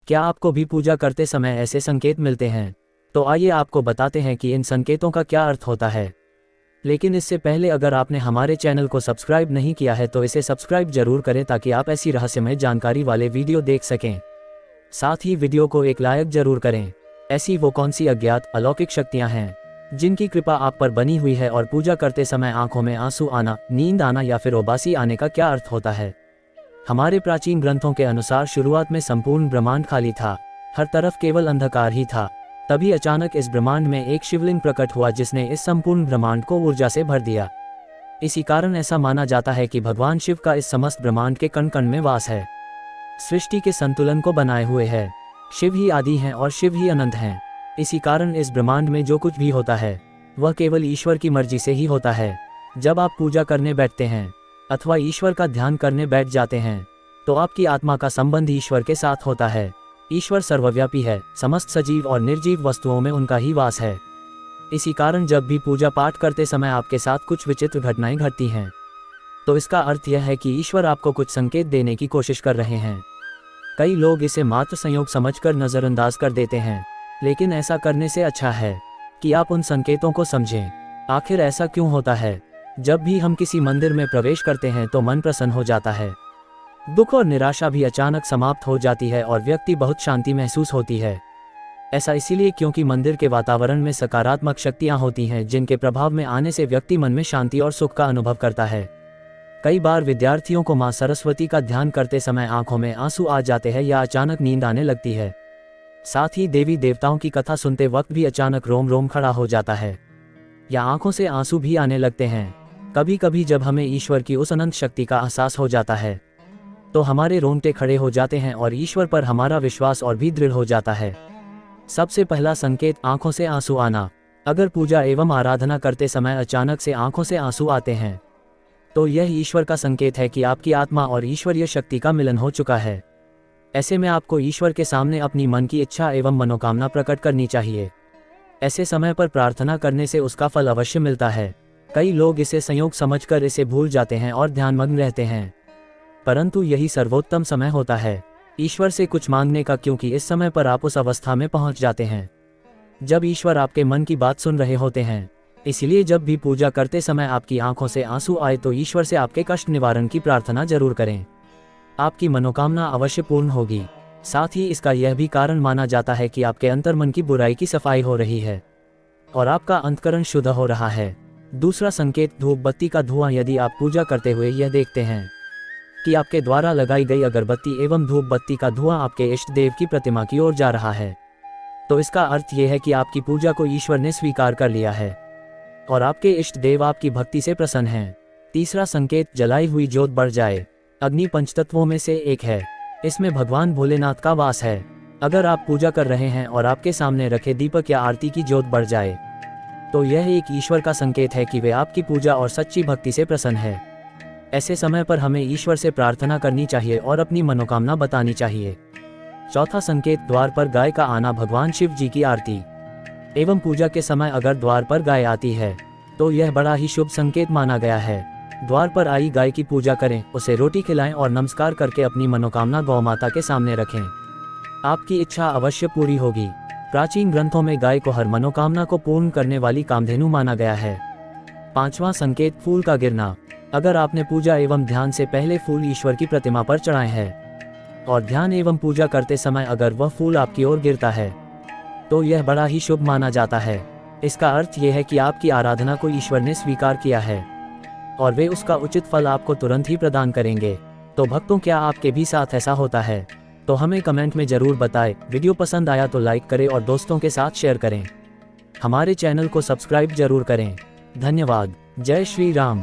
क्या आपको भी पूजा करते समय ऐसे संकेत मिलते हैं? तो आइए आपको बताते हैं कि इन संकेतों का क्या अर्थ होता है। लेकिन इससे पहले अगर आपने हमारे चैनल को सब्सक्राइब नहीं किया है तो इसे सब्सक्राइब जरूर करें ताकि आप ऐसी रहस्यमय जानकारी वाले वीडियो देख सकें। साथ ही वीडियो को एक लाइक जरूर करें। ऐसी वो कौन सी अज्ञात अलौकिक शक्तियां हैं जिनकी कृपा आप पर बनी हुई है और पूजा करते समय आंखों में आंसू आना, नींद आना या फिर उबासी आने का क्या अर्थ होता है? हमारे प्राचीन ग्रंथों के अनुसार शुरुआत में संपूर्ण ब्रह्मांड खाली था, हर तरफ केवल अंधकार ही था। तभी अचानक इस ब्रह्मांड में एक शिवलिंग प्रकट हुआ जिसने इस संपूर्ण ब्रह्मांड को ऊर्जा से भर दिया। इसी कारण ऐसा माना जाता है कि भगवान शिव का इस समस्त ब्रह्मांड के कण कण में वास है। सृष्टि के संतुलन को बनाए हुए है। शिव ही आदि हैं और शिव ही अनंत हैं। इसी कारण इस ब्रह्मांड में जो कुछ भी होता है वह केवल ईश्वर की मर्जी से ही होता है। जब आप पूजा करने बैठते हैं अथवा ईश्वर का ध्यान करने बैठ जाते हैं तो आपकी आत्मा का संबंध ईश्वर के साथ होता है। ईश्वर सर्वव्यापी है, समस्त सजीव और निर्जीव वस्तुओं में उनका ही वास है। इसी कारण जब भी पूजा पाठ करते समय आपके साथ कुछ विचित्र घटनाएं घटती हैं तो इसका अर्थ यह है कि ईश्वर आपको कुछ संकेत देने की कोशिश कर रहे हैं। कई लोग इसे मात्र संयोग समझकर नज़रअंदाज कर देते हैं, लेकिन ऐसा करने से अच्छा है कि आप उन संकेतों को समझें। आखिर ऐसा क्यों होता है? जब भी हम किसी मंदिर में प्रवेश करते हैं तो मन प्रसन्न हो जाता है, दुख और निराशा भी अचानक समाप्त हो जाती है और व्यक्ति बहुत शांति महसूस होती है। ऐसा इसीलिए क्योंकि मंदिर के वातावरण में सकारात्मक शक्तियां होती हैं जिनके प्रभाव में आने से व्यक्ति मन में शांति और सुख का अनुभव करता है। कई बार विद्यार्थियों को मां सरस्वती का ध्यान करते समय आंखों में आंसू आ जाते हैं या अचानक नींद आने लगती है। साथ ही देवी देवताओं की कथा सुनते वक्त भी अचानक रोम रोम खड़ा हो जाता है या आंखों से आंसू भी आने लगते हैं। कभी कभी जब हमें ईश्वर की उस अनंत शक्ति का एहसास हो जाता है तो हमारे रोंगटे खड़े हो जाते हैं और ईश्वर पर हमारा विश्वास और भी दृढ़ हो जाता है। सबसे पहला संकेत, आंखों से आंसू आना। अगर पूजा एवं आराधना करते समय अचानक से आंखों से आंसू आते हैं तो यह ईश्वर का संकेत है कि आपकी आत्मा और ईश्वरीय शक्ति का मिलन हो चुका है। ऐसे में आपको ईश्वर के सामने अपनी मन की इच्छा एवं मनोकामना प्रकट करनी चाहिए। ऐसे समय पर प्रार्थना करने से उसका फल अवश्य मिलता है। कई लोग इसे संयोग समझकर इसे भूल जाते हैं और ध्यानमग्न रहते हैं, परंतु यही सर्वोत्तम समय होता है ईश्वर से कुछ मांगने का, क्योंकि इस समय पर आप उस अवस्था में पहुंच जाते हैं जब ईश्वर आपके मन की बात सुन रहे होते हैं। इसलिए जब भी पूजा करते समय आपकी आंखों से आंसू आए तो ईश्वर से आपके कष्ट निवारण की प्रार्थना जरूर करें। आपकी मनोकामना अवश्य पूर्ण होगी। साथ ही इसका यह भी कारण माना जाता है कि आपके अंतर्मन की बुराई की सफाई हो रही है और आपका अंतःकरण शुद्ध हो रहा है। दूसरा संकेत, धूप बत्ती का धुआं। यदि आप पूजा करते हुए यह देखते हैं कि आपके द्वारा लगाई गई अगरबत्ती एवं धूप बत्ती का धुआं आपके इष्ट देव की प्रतिमा की ओर जा रहा है तो इसका अर्थ यह है कि आपकी पूजा को ईश्वर ने स्वीकार कर लिया है और आपके इष्ट देव आपकी भक्ति से प्रसन्न हैं। तीसरा संकेत, जलाई हुई जोत बढ़ जाए। अग्नि पंचतत्वों में से एक है, इसमें भगवान भोलेनाथ का वास है। अगर आप पूजा कर रहे हैं और आपके सामने रखे दीपक या आरती की जोत बढ़ जाए तो यह एक ईश्वर का संकेत है कि वे आपकी पूजा और सच्ची भक्ति से प्रसन्न है। ऐसे समय पर हमें ईश्वर से प्रार्थना करनी चाहिए और अपनी मनोकामना बतानी चाहिए। चौथा संकेत, द्वार पर गाय का आना। भगवान शिव जी की आरती एवं पूजा के समय अगर द्वार पर गाय आती है तो यह बड़ा ही शुभ संकेत माना गया है। द्वार पर आई गाय की पूजा करें, उसे रोटी खिलाएं और नमस्कार करके अपनी मनोकामना गौ माता के सामने रखें। आपकी इच्छा अवश्य पूरी होगी। प्राचीन ग्रंथों में गाय को हर मनोकामना को पूर्ण करने वाली कामधेनु माना गया है। पांचवा संकेत, फूल का गिरना। अगर आपने पूजा एवं ध्यान से पहले फूल ईश्वर की प्रतिमा पर चढ़ाए हैं और ध्यान एवं पूजा करते समय अगर वह फूल आपकी ओर गिरता है तो यह बड़ा ही शुभ माना जाता है। इसका अर्थ यह है कि आपकी आराधना को ईश्वर ने स्वीकार किया है और वे उसका उचित फल आपको तुरंत ही प्रदान करेंगे। तो भक्तों, क्या आपके भी साथ ऐसा होता है? तो हमें कमेंट में जरूर बताएं। वीडियो पसंद आया तो लाइक करें और दोस्तों के साथ शेयर करें। हमारे चैनल को सब्सक्राइब जरूर करें। धन्यवाद। जय श्री राम।